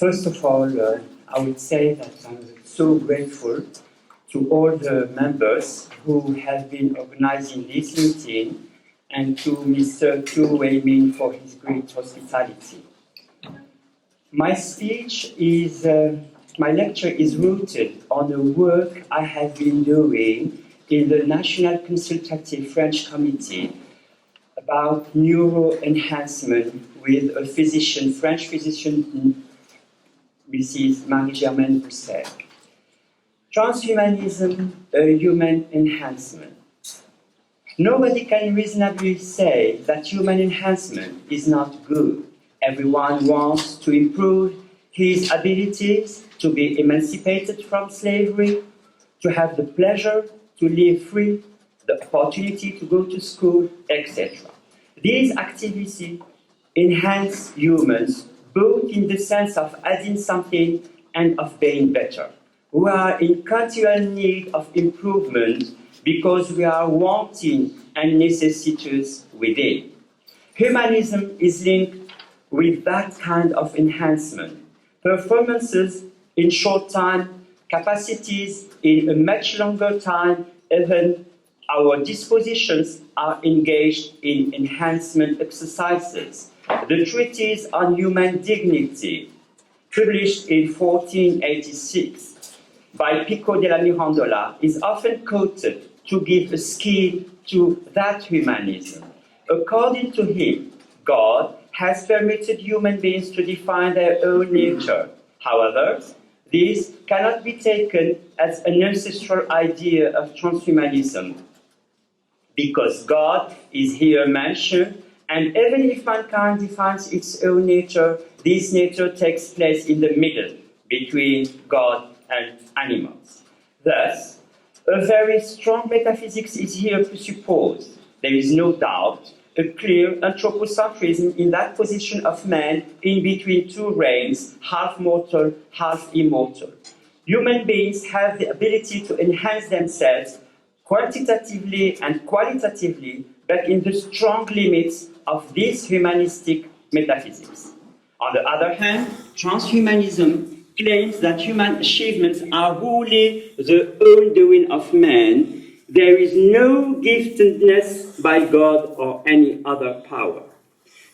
First of all, I would say that I'm so grateful to all the members who have been organizing this meeting and to Mr. Tu Weimin for his great hospitality. My lecture is rooted on the work I have been doing in the National Consultative French Committee about neuro enhancement with a physician, French physician, Mrs. Marie-Germaine Bousset. Transhumanism, a human enhancement. Nobody can reasonably say that human enhancement is not good. Everyone wants to improve his abilities, to be emancipated from slavery, to have the pleasure to live free, the opportunity to go to school, etc. These activities enhance humans both in the sense of adding something and of being better. We are in continual need of improvement because we are wanting and necessitous within. Humanism is linked with that kind of enhancement. Performances in short time, capacities in a much longer time, even our dispositions are engaged in enhancement exercises. The Treatise on Human Dignity, published in 1486 by Pico della Mirandola, is often quoted to give a skill to that humanism. According to him, God has permitted human beings to define their own nature. However, this cannot be taken as an ancestral idea of transhumanism, because God is here mentioned, and even if mankind defines its own nature, this nature takes place in the middle between God and animals. Thus, a very strong metaphysics is here presupposed. There is no doubt a clear anthropocentrism in that position of man in between two realms, half mortal, half immortal. Human beings have the ability to enhance themselves quantitatively and qualitatively, but in the strong limits of this humanistic metaphysics. On the other hand, transhumanism claims that human achievements are wholly the own doing of man. There is no giftedness by God or any other power.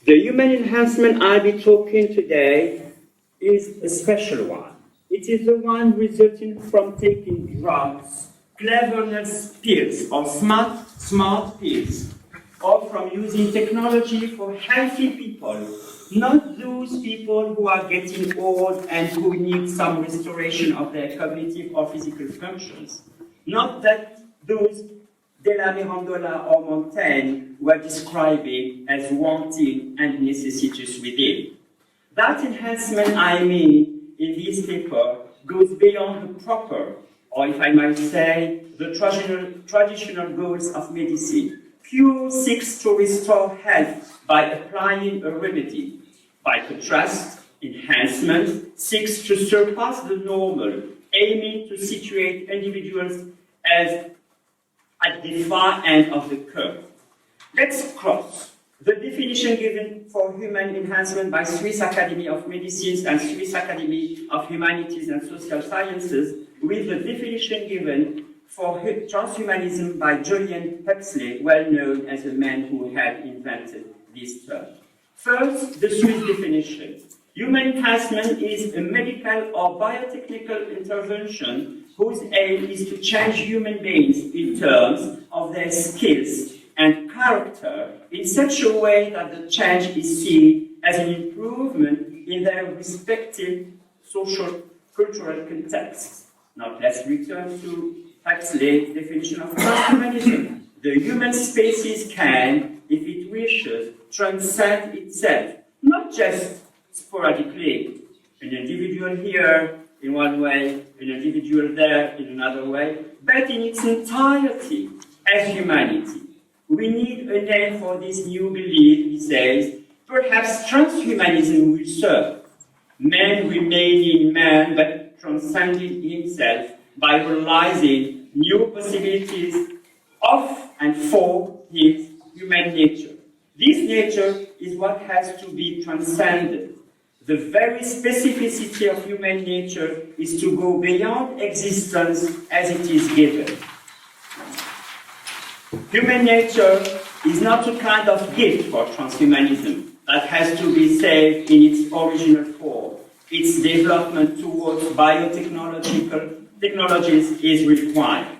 The human enhancement I'll be talking today is a special one. It is the one resulting from taking drugs, cleverness pills, or smart pills, or from using technology for healthy people, not those people who are getting old and who need some restoration of their cognitive or physical functions. Not that those de la Mirandola or Montaigne were describing as wanting and necessitous within. That enhancement I mean in this paper goes beyond the proper, or if I might say, the traditional goals of medicine. Cure seeks to restore health by applying a remedy. By contrast, enhancement seeks to surpass the normal, aiming to situate individuals as at the far end of the curve. Let's cross the definition given for human enhancement by Swiss Academy of Medicine and Swiss Academy of Humanities and Social Sciences with the definition given for transhumanism by Julian Huxley, well known as the man who had invented this term. First, the Swiss definition. Human enhancement is a medical or biotechnical intervention whose aim is to change human beings in terms of their skills and character in such a way that the change is seen as an improvement in their respective social, cultural contexts. Now let's return to Huxley's definition of transhumanism. The human species can, if it wishes, transcend itself, not just sporadically, an individual here in one way, an individual there in another way, but in its entirety as humanity. We need a name for this new belief, he says. Perhaps transhumanism will serve. Man remaining man, but transcending himself by realizing new possibilities of and for his human nature. This nature is what has to be transcended. the very specificity of human nature is to go beyond existence as it is given. Human nature is not a kind of gift for transhumanism that has to be saved in its original form. Its development towards biotechnological technologies is required.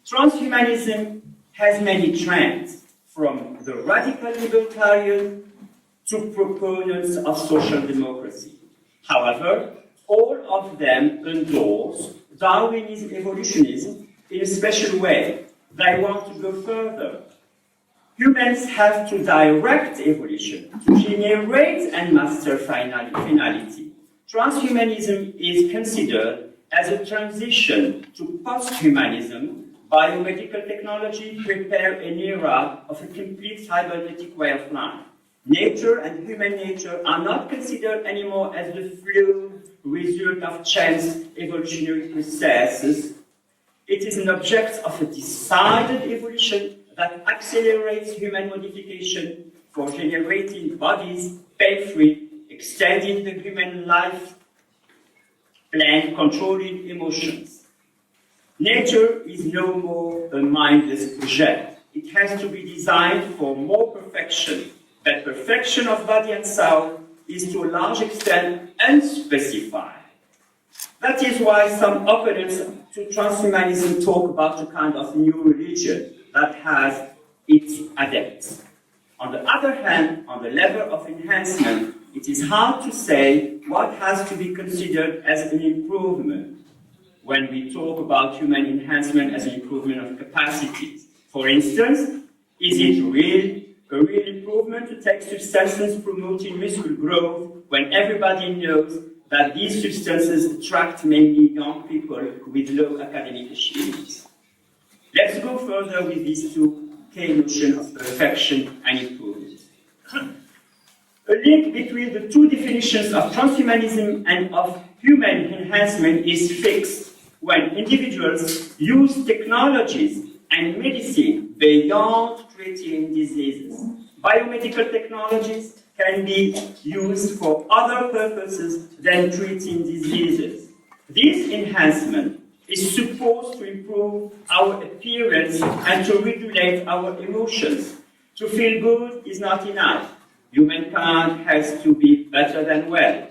Transhumanism has many trends, from the radical libertarian to proponents of social democracy. However, all of them endorse Darwinism evolutionism in a special way. They want to go further. Humans have to direct evolution, to generate and master finality. Transhumanism is considered as a transition to post-humanism. Biomedical technology prepare an era of a complete cybernetic way of life. Nature and human nature are not considered anymore as the fluid result of chance evolutionary processes. It is an object of a decided evolution that accelerates human modification for generating bodies pain-free, extending the human life plan, controlling emotions. Nature is no more a mindless project. It has to be designed for more perfection. That perfection of body and soul is to a large extent unspecified. That is why some opponents to transhumanism talk about a kind of new religion that has its adepts. On the other hand, on the level of enhancement, it is hard to say what has to be considered as an improvement when we talk about human enhancement as an improvement of capacities. For instance, is it a real improvement to take substances promoting muscle growth when everybody knows that these substances attract mainly young people with low academic achievements? Let's go further with these two key notions of perfection and improvement. A link between the two definitions of transhumanism and of human enhancement is fixed when individuals use technologies and medicine beyond treating diseases. Biomedical technologies can be used for other purposes than treating diseases. This enhancement is supposed to improve our appearance and to regulate our emotions. To feel good is not enough. Humankind has to be better than well.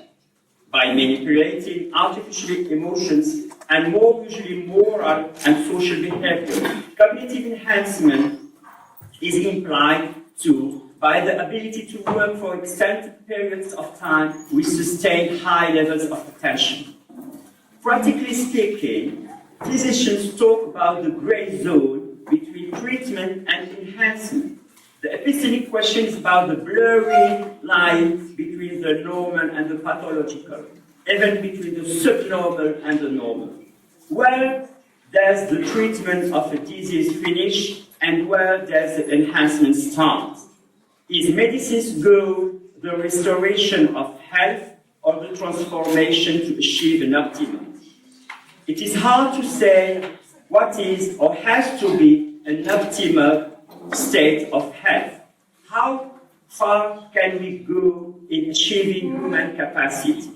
By manipulating artificial emotions and more usually moral and social behavior, cognitive enhancement is implied too by the ability to work for extended periods of time with sustained high levels of attention. Practically speaking, physicians talk about the gray zone between treatment and enhancement. The epistemic question is about the blurry line between the normal and the pathological, even between the subnormal and the normal. Where does the treatment of a disease finish and where does the enhancement start? Is medicine's goal the restoration of health or the transformation to achieve an optimum? It is hard to say what is or has to be an optimal state of health. How far can we go in achieving human capacity?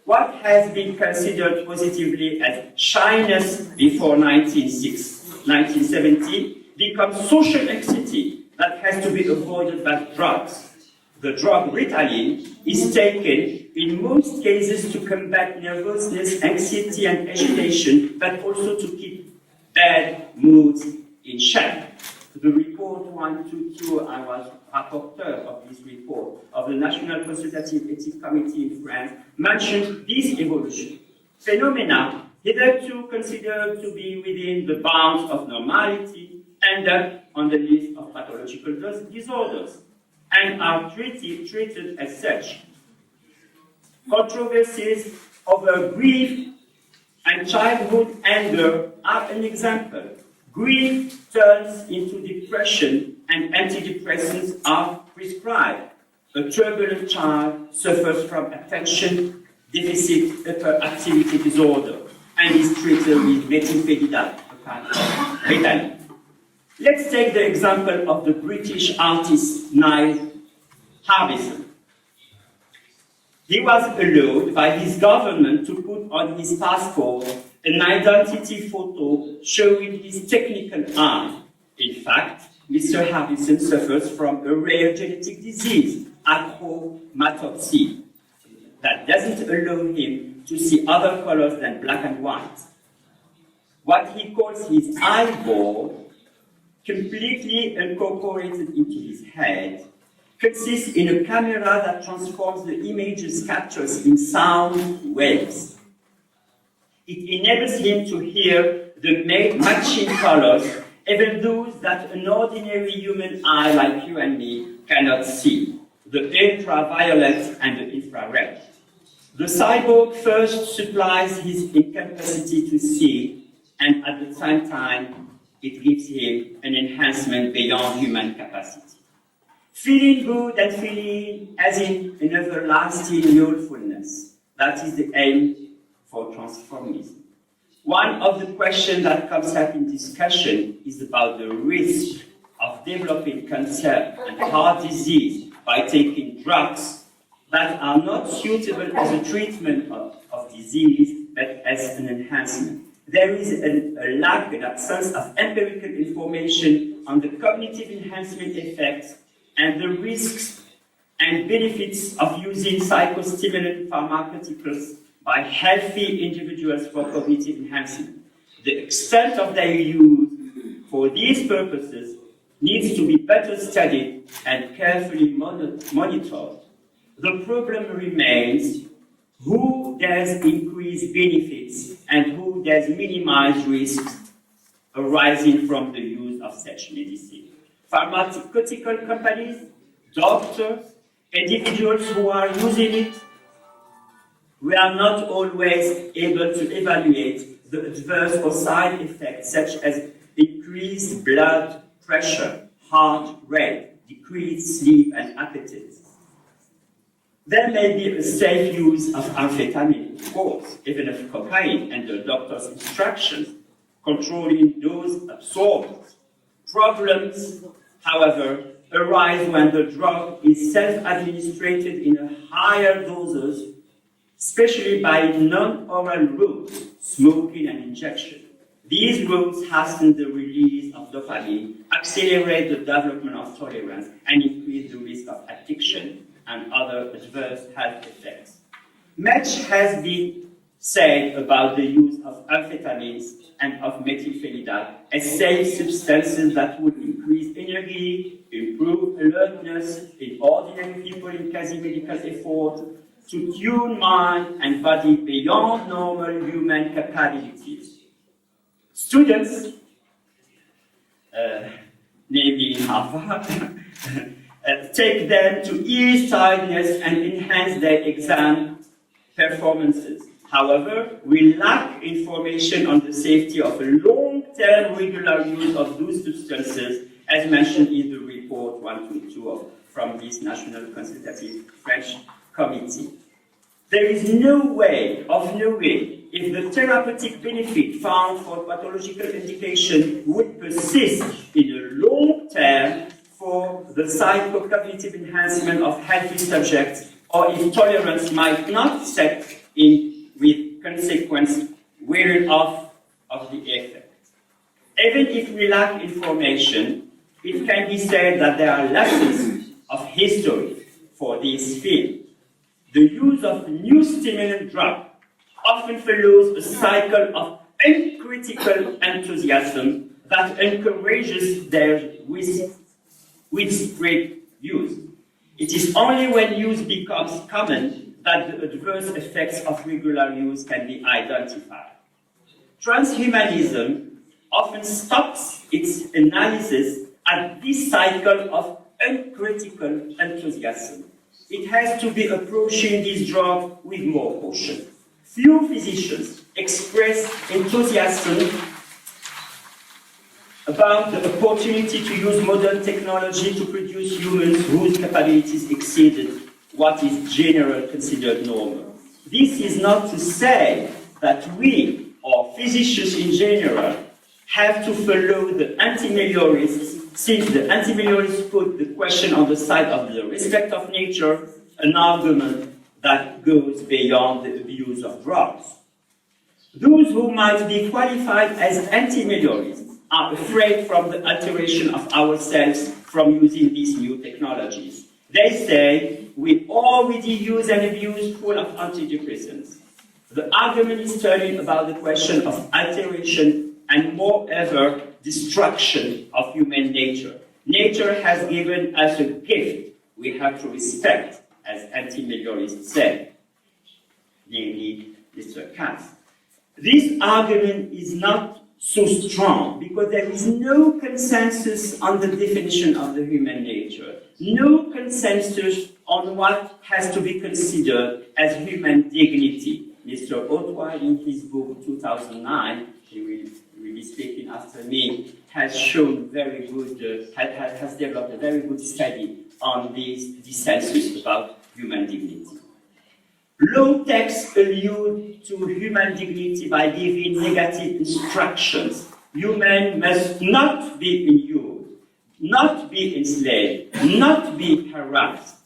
What has been considered positively as shyness before 1970 becomes social anxiety that has to be avoided by drugs. The drug Ritalin is taken in most cases to combat nervousness, anxiety, and agitation, but also to keep bad moods in check. The report 122, I was rapporteur of this report of the National Consultative Ethics Committee in France, mentioned this evolution. Phenomena hitherto considered to be within the bounds of normality end up on the list of pathological disorders and are treated as such. Controversies over grief and childhood anger are an example. Grief turns into depression and antidepressants are prescribed. A turbulent child suffers from attention deficit hyperactivity disorder and is treated with Ritalin. Let's take the example of the British artist Niall Harbison. He was allowed by his government to put on his passport an identity photo showing his technical eye. In fact, Mr. Harrison suffers from a rare genetic disease, achromatopsia, that doesn't allow him to see other colors than black and white. What he calls his eyeball, completely incorporated into his head, consists in a camera that transforms the images captured in sound waves. It enables him to hear the matching colors, even those that an ordinary human eye like you and me cannot see, the ultraviolet and the infrared. The cyborg first supplies his incapacity to see, and at the same time, it gives him an enhancement beyond human capacity. Feeling good and feeling as in an everlasting youthfulness. That is the aim for transformism. One of the questions that comes up in discussion is about the risk of developing cancer and heart disease by taking drugs that are not suitable as a treatment of disease, but as an enhancement. There is a lack, an absence of empirical information on the cognitive enhancement effects and the risks and benefits of using psychostimulant pharmaceuticals by healthy individuals for cognitive enhancement. The extent of their use for these purposes needs to be better studied and carefully monitored. The problem remains who does increase benefits and who does minimize risks arising from the use of such medicine. Pharmaceutical companies, doctors, individuals who are using it, we are not always able to evaluate the adverse or side effects such as increased blood pressure, heart rate, decreased sleep and appetite. There may be a safe use of amphetamine, of course, even of cocaine under doctor's instructions, controlling dose absorbed. Problems, however, arise when the drug is self-administered in a higher doses, especially by non-oral routes, smoking and injection. These routes hasten the release of dopamine, accelerate the development of tolerance, and increase the risk of addiction and other adverse health effects. Much has been said about the use of amphetamines and of methylphenidate as safe substances that would increase energy, improve alertness in ordinary people in quasi-medical effort, to tune mind and body beyond normal human capabilities. Students, namely in Harvard, take them to ease tiredness and enhance their exam performances. However, we lack information on the safety of a long-term regular use of those substances, as mentioned in the report 122 from this National Consultative French Committee. There is no way of knowing if the therapeutic benefit found for pathological indication would persist in a long term for the psychocognitive enhancement of healthy subjects, or if tolerance might not set in with consequence wearing off of the effect. Even if we lack information, it can be said that there are lessons of history for this field. The use of new stimulant drugs often follows a cycle of uncritical enthusiasm that encourages their widespread use. It is only when use becomes common that the adverse effects of regular use can be identified. Transhumanism often stops its analysis at this cycle of uncritical enthusiasm. It has to be approaching this drug with more caution. Few physicians express enthusiasm about the opportunity to use modern technology to produce humans whose capabilities exceeded what is generally considered normal. This is not to say that we, or physicians in general, have to follow the anti-meliorists, since the anti-meliorists put the question on the side of the respect of nature, an argument that goes beyond the abuse of drugs. Those who might be qualified as anti-meliorists are afraid from the alteration of ourselves from using these new technologies. They say we already use and abuse full of antidepressants. The argument is turning about the question of alteration and moreover destruction of human nature. Nature has given us a gift we have to respect, as anti-meliorists say, namely Mr. Katz. This argument is not so strong because there is no consensus on the definition of the human nature, no consensus on what has to be considered as human dignity. Mr. Otwell, in his book 2009, he will be speaking after me, has shown very good, has developed a very good study on this dissensus about human dignity. Law texts allude to human dignity by giving negative instructions. Human must not be injured, not be enslaved, not be harassed.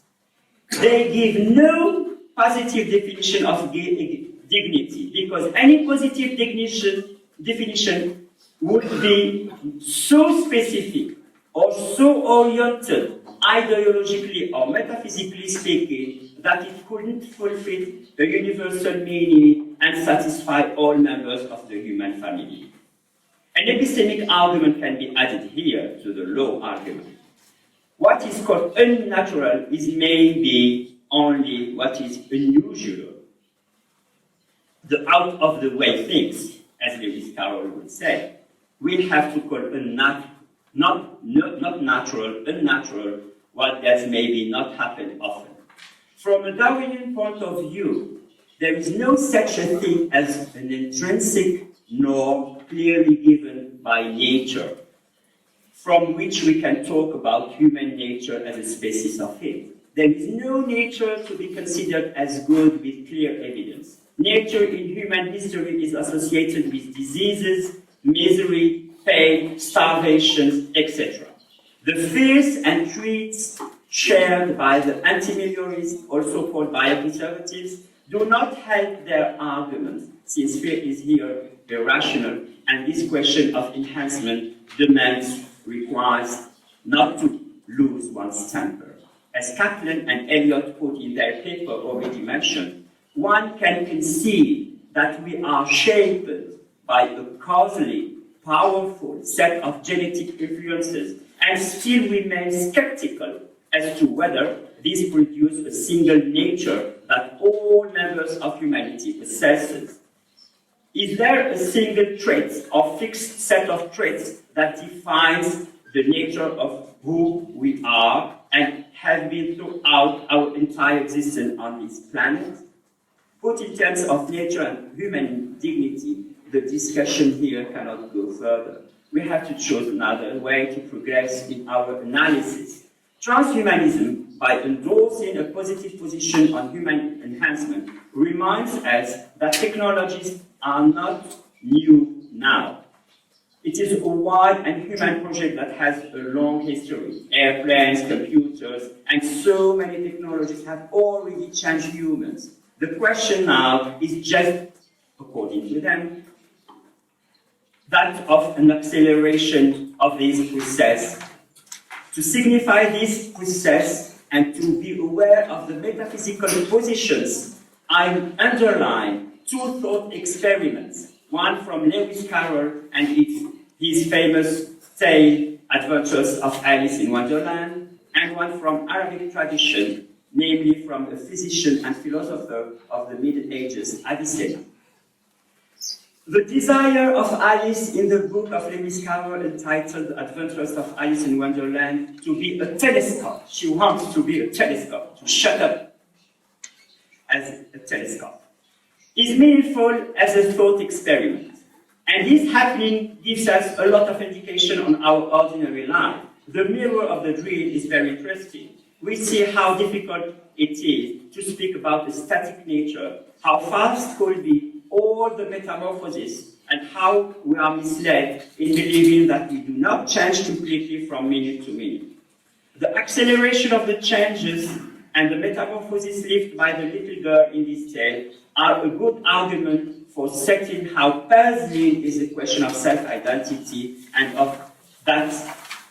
They give no positive definition of dignity because any positive definition would be so specific or so oriented, ideologically or metaphysically speaking, that it couldn't fulfill the universal meaning and satisfy all members of the human family. An epistemic argument can be added here to the law argument. What is called unnatural is maybe only what is unusual. The out-of-the-way things, as Lewis Carroll would say. We have to call not natural, unnatural, what does maybe not happen often. From a Darwinian point of view, there is no such a thing as an intrinsic norm clearly given by nature, from which we can talk about human nature as a species of it. There is no nature to be considered as good with clear evidence. Nature in human history is associated with diseases, misery, pain, starvation, etc. The fears and creeds shared by the anti-meliorists, also called bioconservatives, do not help their arguments, since fear is here irrational, and this question of enhancement requires not to lose one's temper. As Kaplan and Eliot put in their paper already mentioned, one can conceive that we are shaped by a causally powerful set of genetic influences and still remain skeptical as to whether these produce a single nature that all members of humanity possesses. Is there a single trait or fixed set of traits that defines the nature of who we are and have been throughout our entire existence on this planet? Put in terms of nature and human dignity, the discussion here cannot go further. We have to choose another way to progress in our analysis. Transhumanism, by endorsing a positive position on human enhancement, reminds us that technologies are not new now. It is a wide and human project that has a long history. Airplanes, computers, and so many technologies have already changed humans. The question now is just, according to them, that of an acceleration of this process. To signify this process and to be aware of the metaphysical positions, I underline two thought experiments, one from Lewis Carroll and his famous tale, Adventures of Alice in Wonderland, and one from Arabic tradition, namely from a physician and philosopher of the Middle Ages, Avicenna. The desire of Alice in the book of Lewis Carroll entitled Adventures of Alice in Wonderland to be a telescope. She wants to be a telescope, to shut up as a telescope, is meaningful as a thought experiment. And this happening gives us a lot of indication on our ordinary life. The mirror of the dream is very interesting. We see how difficult it is to speak about the static nature, how fast could be all the metamorphosis, and how we are misled in believing that we do not change completely from minute to minute. The acceleration of the changes and the metamorphosis lived by the little girl in this tale are a good argument for setting how puzzling is the question of self-identity and of that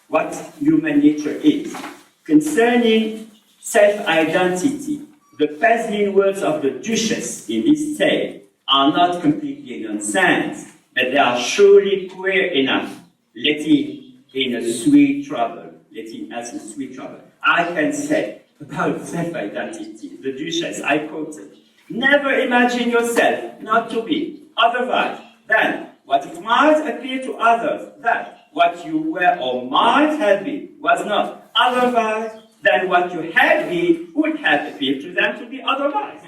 what human nature is. Concerning self-identity, the puzzling words of the Duchess in this tale are not completely nonsense, but they are surely queer enough, letting in a sweet trouble, letting us in sweet trouble. I can say about self-identity, the Duchess, I quoted, "Never imagine yourself not to be otherwise than what it might appear to others that what you were or might have been was not otherwise than what you had been would have appeared to them to be otherwise."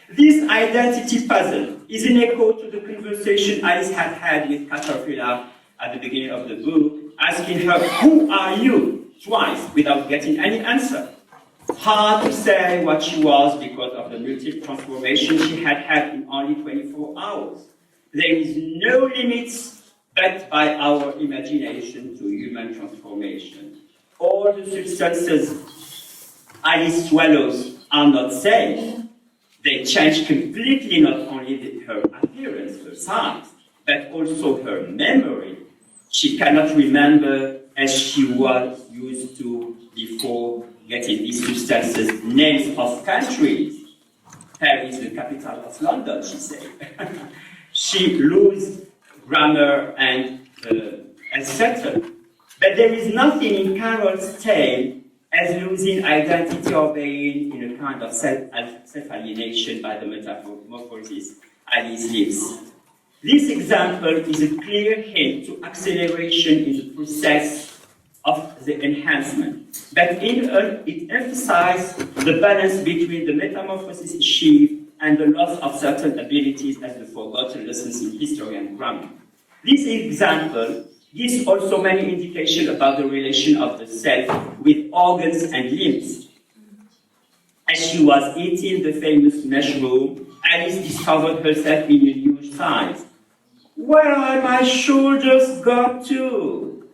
This identity puzzle is an echo to the conversation Alice had had with Caterpillar at the beginning of the book, asking her, "Who are you?" twice without getting any answer. Hard to say what she was because of the multiple transformation she had had in only 24 hours. There is no limits but by our imagination to human transformation. All the substances Alice swallows are not safe. They change completely not only her appearance, her size, but also her memory. She cannot remember as she was used to before getting these substances names of countries. Paris, the capital of London, she said. She loses grammar and etc. But there is nothing in Carol's tale as losing identity or being in a kind of self-alienation by the metamorphosis Alice lives. This example is a clear hint to acceleration in the process of the enhancement, but it emphasizes the balance between the metamorphosis achieved and the loss of certain abilities as the forgotten lessons in history and grammar. This example gives also many indications about the relation of the self with organs and limbs. As she was eating the famous mushroom, Alice discovered herself in a new size. Where are my shoulders got to?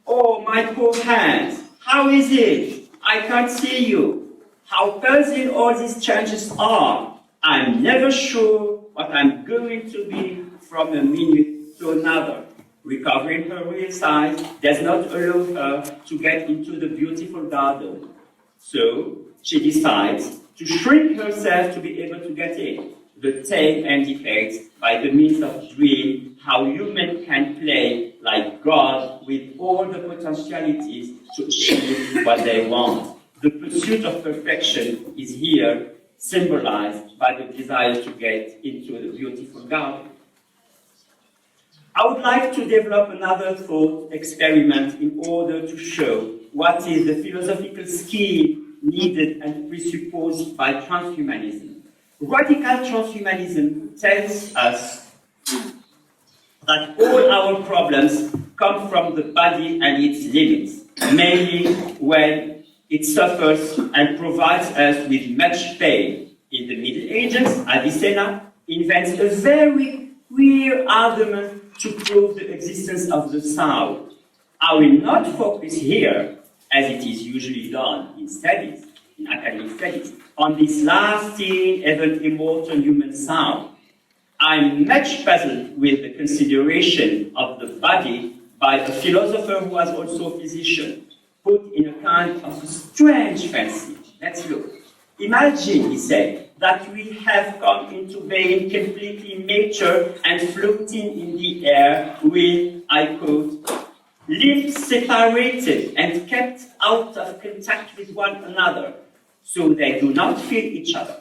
Oh, my poor hands, how is it? I can't see you. How puzzling all these changes are. I'm never sure what I'm going to be from a minute to another. Recovering her real size does not allow her to get into the beautiful garden. So she decides to shrink herself to be able to get in. The tale indicates by the means of dream how humans can play like God with all the potentialities to achieve what they want. The pursuit of perfection is here symbolized by the desire to get into the beautiful garden. I would like to develop another thought experiment in order to show what is the philosophical scheme needed and presupposed by transhumanism. Radical transhumanism tells us that all our problems come from the body and its limits, mainly when it suffers and provides us with much pain. In the Middle Ages, Avicenna invents a very clear argument to prove the existence of the soul. I will not focus here, as it is usually done in studies, in academic studies, on this lasting, even immortal human soul. I'm much puzzled with the consideration of the body by a philosopher who was also a physician, put in a kind of a strange fancy. Let's look. Imagine, he said, that we have come into being completely mature and floating in the air with, I quote, limbs separated and kept out of contact with one another, so they do not feel each other.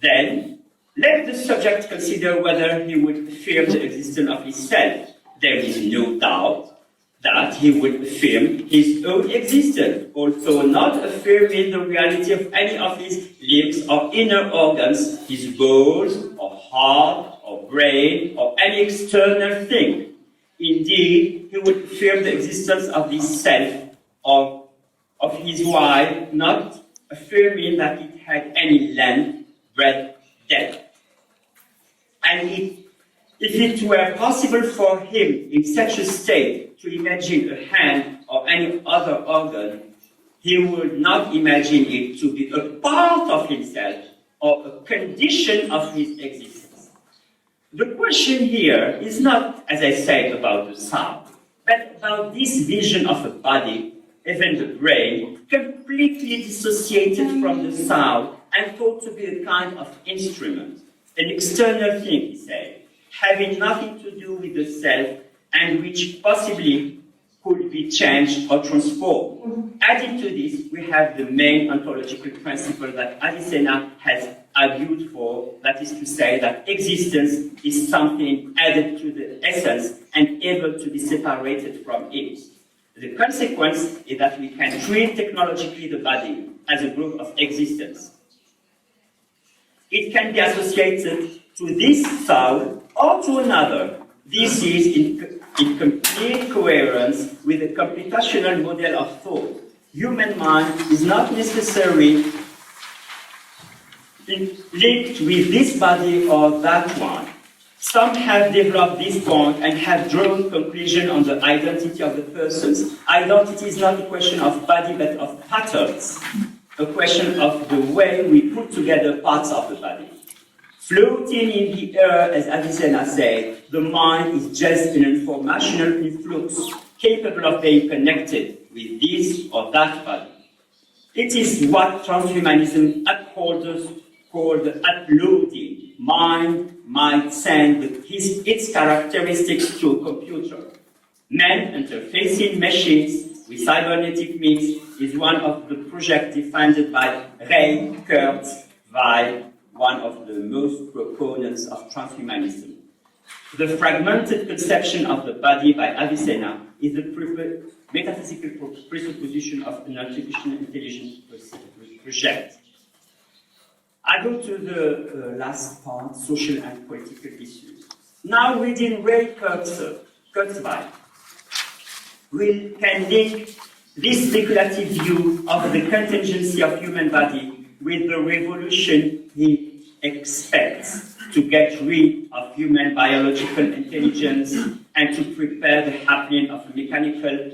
Then, let the subject consider whether he would affirm the existence of his self. There is no doubt that he would affirm his own existence, although not affirming the reality of any of his limbs or inner organs, his bones, or heart, or brain, or any external thing. Indeed, he would affirm the existence of his self or of his wife, not affirming that it had any length, breadth, depth. And if it were possible for him in such a state to imagine a hand or any other organ, He would not imagine it to be a part of himself or a condition of his existence. The question here is not, as I said, about the sound, but about this vision of a body, even the brain, completely dissociated from the sound and thought to be a kind of instrument, an external thing, he said, having nothing to do with the self and which possibly could be changed or transformed. Added to this, we have the main ontological principle that Avicenna has argued for, that is to say that existence is something added to the essence and able to be separated from it. The consequence is that we can treat technologically the body as a group of existence. It can be associated to this soul or to another. This is in complete coherence with the computational model of thought. Human mind is not necessarily linked with this body or that one. Some have developed this point and have drawn conclusion on the identity of the persons. Identity is not a question of body but of patterns, a question of the way we put together parts of the body. Floating in the air, as Avicenna said, the mind is just an informational influx capable of being connected with this or that body. It is what transhumanism upholders call the uploading. Mind might send its characteristics to a computer. Man interfacing machines with cybernetic means is one of the projects defended by Ray Kurzweil, one of the most proponents of transhumanism. The fragmented conception of the body by Avicenna is the metaphysical presupposition of an artificial intelligence project. I go to the last part, social and political issues. Now reading Ray Kurzweil, we can link this speculative view of the contingency of human body with the revolution he expects to get rid of human biological intelligence and to prepare the happening of a mechanical,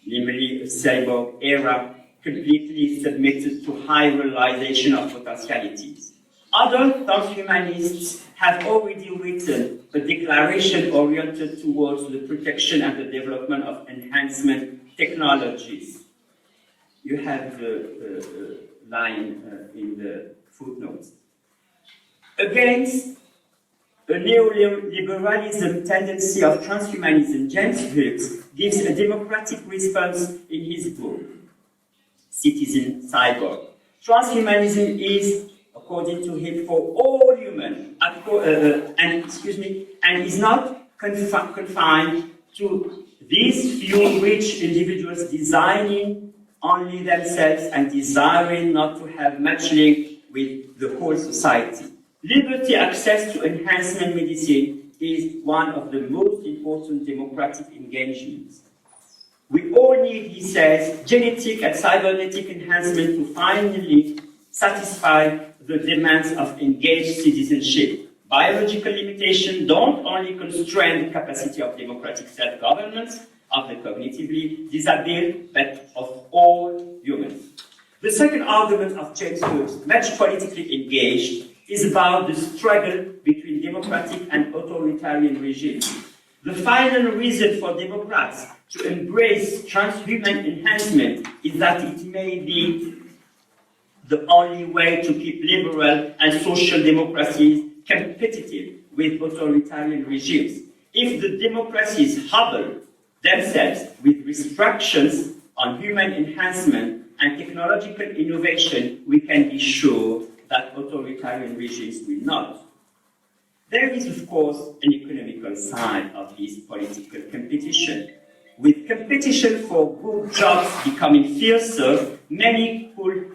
namely a cyborg era, completely submitted to high realization of potentialities. Other transhumanists have already written a declaration oriented towards the protection and the development of enhancement technologies. You have the line in the footnotes. Against a neoliberalism tendency of transhumanism, James Hughes gives a democratic response in his book, Citizen Cyborg. Transhumanism is, according to him, for all human, and is not confined to these few rich individuals designing only themselves and desiring not to have much link with the whole society. Liberty access to enhancement medicine is one of the most important democratic engagements. We all need, he says, genetic and cybernetic enhancement to finally satisfy the demands of engaged citizenship. Biological limitations don't only constrain the capacity of democratic self-governance of the cognitively disabled, but of all humans. The second argument of James Hughes, much politically engaged, is about the struggle between democratic and authoritarian regimes. The final reason for Democrats to embrace transhuman enhancement is that it may be the only way to keep liberal and social democracies competitive with authoritarian regimes. If the democracies hobble themselves with restrictions on human enhancement and technological innovation, we can be sure that authoritarian regimes will not. There is, of course, an economical side of this political competition. With competition for good jobs becoming fiercer, many could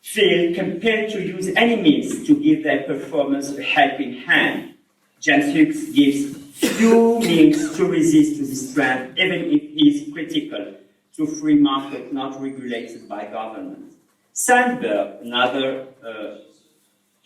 feel compelled to use any means to give their performance a helping hand. James Hughes gives few means to resist to this trend, even if he is critical to free market not regulated by government. Sandberg, another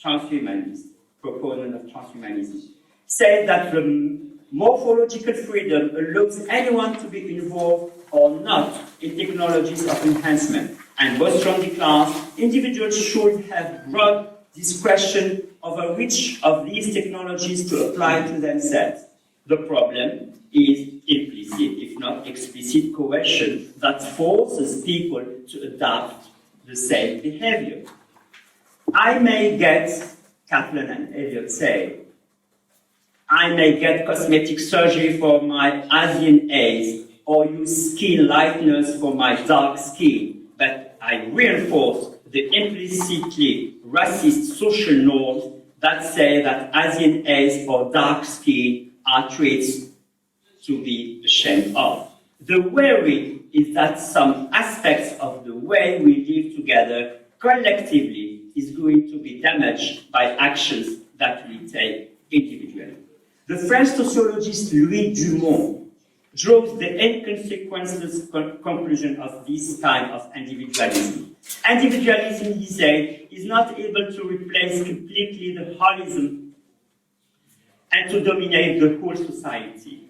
transhumanist, proponent of transhumanism, said that the morphological freedom allows anyone to be involved or not in technologies of enhancement, and both strongly class individuals should have broad discretion over which of these technologies to apply to themselves. The problem is implicit, if not explicit, coercion that forces people to adopt the same behavior. I may get, Kaplan and Elliot say, I may get cosmetic surgery for my Asian eyes or use skin lighteners for my dark skin, but I reinforce the implicitly racist social norms that say that Asian eyes or dark skin are traits to be ashamed of. The worry is that some aspects of the way we live together collectively is going to be damaged by actions that we take individually. The French sociologist Louis Dumont draws the inconsequences conclusion of this kind of individualism. Individualism, he said, is not able to replace completely the holism and to dominate the whole society.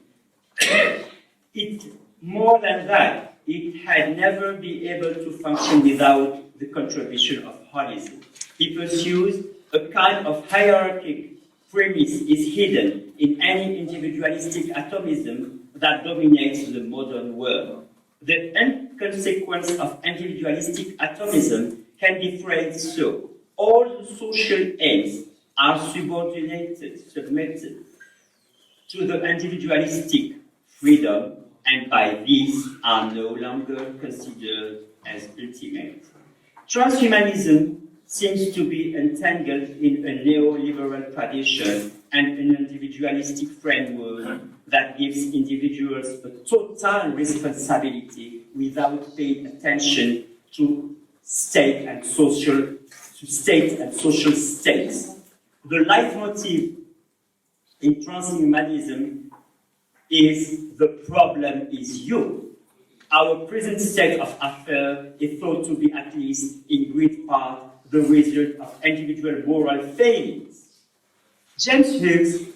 More than that, it had never been able to function without the contribution of holism. He pursues a kind of hierarchic premise is hidden in any individualistic atomism that dominates the modern world. The inconsequence of individualistic atomism can be phrased so: all the social aims are submitted to the individualistic freedom, and by this are no longer considered as ultimate. Transhumanism seems to be entangled in a neoliberal tradition and an individualistic framework that gives individuals a total responsibility without paying attention to state and social stakes. The leitmotif in transhumanism is the problem is you. Our present state of affairs is thought to be, at least in great part, the result of individual moral failings. James Hughes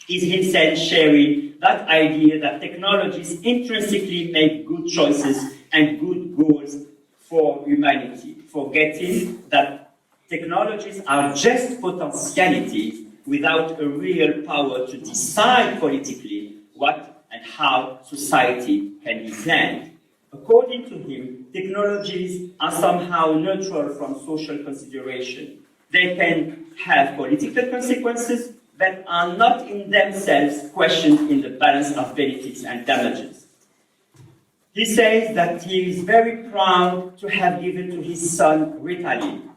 is himself sharing that idea that technologies intrinsically make good choices and good goals for humanity, forgetting that technologies are just potentialities without a real power to decide politically what and how society can be planned. According to him, technologies are somehow neutral from social consideration. They can have political consequences, but are not in themselves questioned in the balance of benefits and damages. He says that he is very proud to have given to his son Ritalin.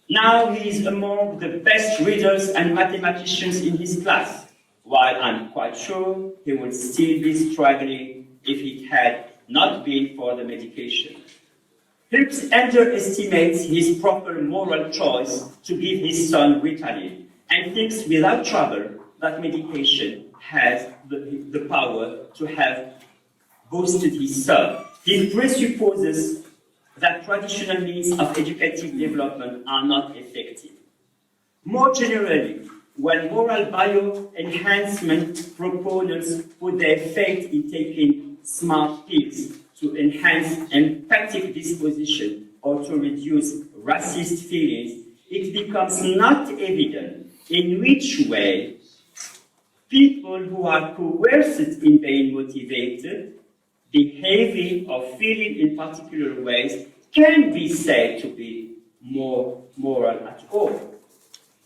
Now he is among the best readers and mathematicians in his class, while I'm quite sure he would still be struggling if it had not been for the medication. Hughes underestimates his proper moral choice to give his son Ritalin and thinks without trouble that medication has the power to have boosted his son. He presupposes that traditional means of educative development are not effective. More generally, when moral bioenhancement proponents put their faith in taking smart pills to enhance empathic disposition or to reduce racist feelings, it becomes not evident in which way people who are coerced in being motivated, behaving or feeling in particular ways can be said to be more moral at all.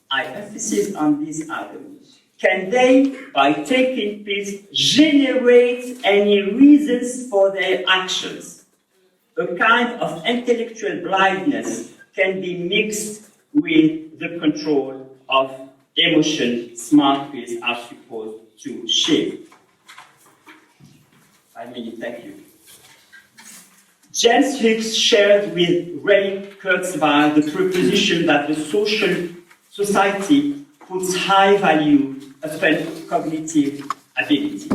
I emphasize on this argument. Can they, by taking pills, generate any reasons for their actions? A kind of intellectual blindness can be mixed with the control of emotion smart pills are supposed to shape. Thank you. James Hughes shared with Ray Kurzweil the proposition that the society puts high value upon cognitive ability.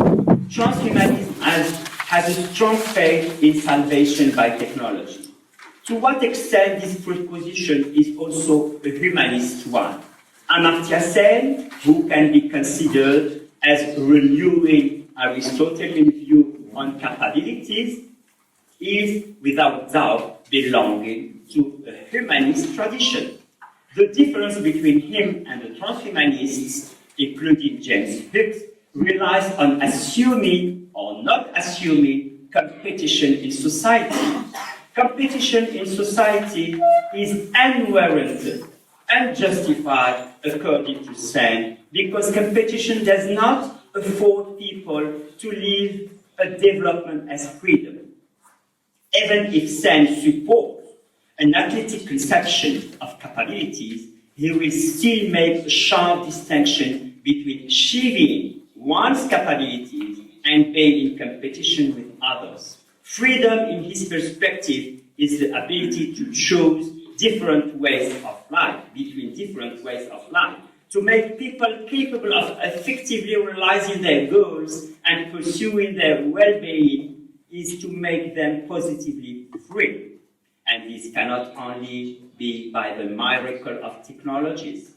Transhumanism has a strong faith in salvation by technology. To what extent this proposition is also a humanist one? Amartya Sen, who can be considered as renewing Aristotelian view on capabilities is without doubt belonging to a humanist tradition. The difference between him and the transhumanists, including James Hicks, relies on assuming or not assuming competition in society. Competition in society is unwarranted, unjustified, according to Sen, because competition does not afford people to live a development as freedom. Even if Sen supports an athletic conception of capabilities, he will still make a sharp distinction between achieving one's capabilities and being in competition with others. Freedom, in his perspective, is the ability to choose different ways of life, between different ways of life, to make people capable of effectively realizing their goals and pursuing their well-being is to make them positively free. And this cannot only be by the miracle of technologies,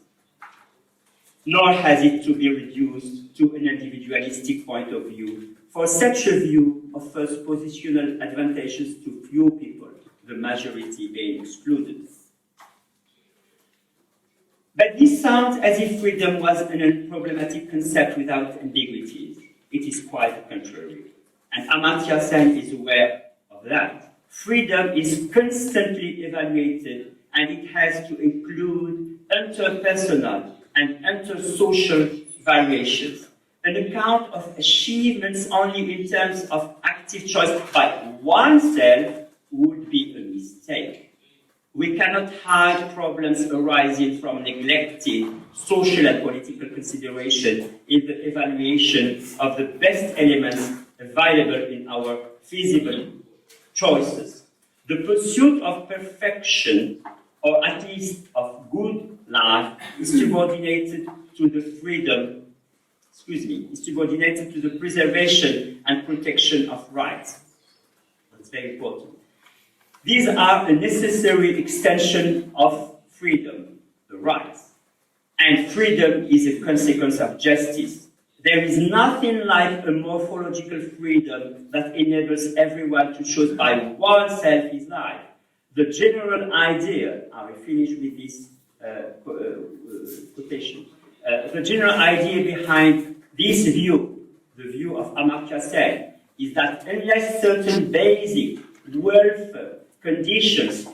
nor has it to be reduced to an individualistic point of view. For such a view offers positional advantages to few people, the majority being excluded. But this sounds as if freedom was an unproblematic concept without ambiguities. It is quite the contrary. And Amartya Sen is aware of that. Freedom is constantly evaluated, and it has to include interpersonal and intersocial variations. An account of achievements only in terms of active choice by oneself would be a mistake. We cannot hide problems arising from neglecting social and political consideration in the evaluation of the best elements available in our feasible choices. The pursuit of perfection, or at least of good life, is subordinated to the subordinated to the preservation and protection of rights. That's very important. These are a necessary extension of freedom, the rights. And freedom is a consequence of justice. There is nothing like a morphological freedom that enables everyone to choose by oneself his life. The general idea, I will finish with this quotation. The general idea behind this view, the view of Amartya Sen, is that unless certain basic welfare conditions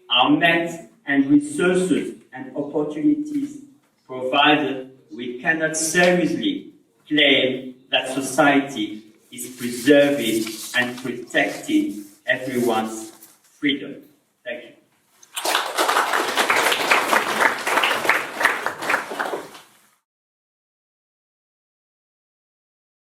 are met and resources and opportunities provided, we cannot seriously claim that society is preserving and protecting everyone's freedom.